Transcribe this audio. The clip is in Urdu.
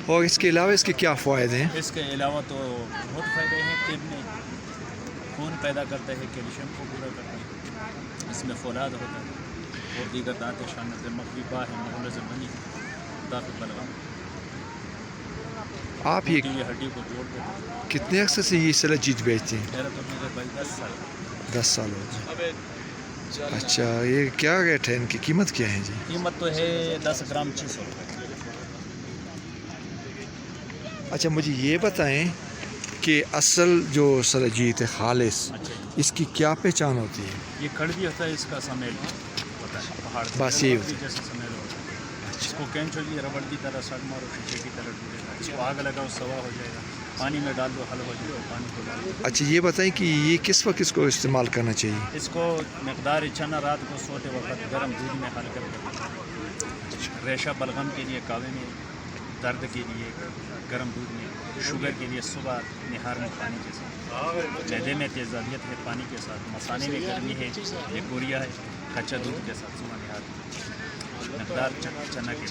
اور اس کے علاوہ اس کے کیا فوائد ہیں؟ اس کے علاوہ تو بہت فائدے ہیں، طب میں خون پیدا کرتا ہے، کیلشیم کو پورا کرتا ہے، اس میں فولاد ہوتا ہے اور دیگر دانت شامت مغربہ ہے، مغلظ بنی دانت بلغم آپ یہ موٹی ہڈی کو جوڑ دیتا ہے۔ کتنے عرصے سے یہ سلجید بیچتے ہیں؟ میرا تو میرے بھائی 10 سال 10 سال ہو گئے۔ اچھا، یہ کیا ریٹ ہے، ان کی قیمت کیا ہے جی؟ قیمت تو ہے 10 گرام 600 روپے۔ اچھا مجھے یہ بتائیں کہ اصل جو سلجید ہے خالص، اچھا اس کی کیا پہچان ہوتی ہے؟ یہ کڑوی ہوتا ہے، اس کا سمیل ہوتا ہے پہاڑ کا، بس یہ لکڑی جیسا سمیل ہوتا ہے۔ اس کو کینچو جی ربڑ کی طرح سڑ مارو، شیشے کی طرح ٹوٹے گا، اس کو آگ لگاؤ سوا ہو جائے گا، پانی میں ڈال دو حل ہو جائے گا، پانی کو ڈال دو۔ اچھا یہ بتائیں کہ یہ کس وقت اس کو استعمال کرنا چاہیے؟ اس کو مقدار چنا رات کو سوتے وقت گرم دودھ میں حل کر کے، ریشہ بلغم کے لیے کاوے میں، درد کے لیے گرم دودھ میں، شوگر کے لیے صبح نہار میں پانی کے ساتھ، معدے میں تیزابیت ہے پانی کے ساتھ، مسانے میں گرمی ہے، ایک گوریا ہے کچا دودھ کے ساتھ صبح نہار، مقدار چنا کے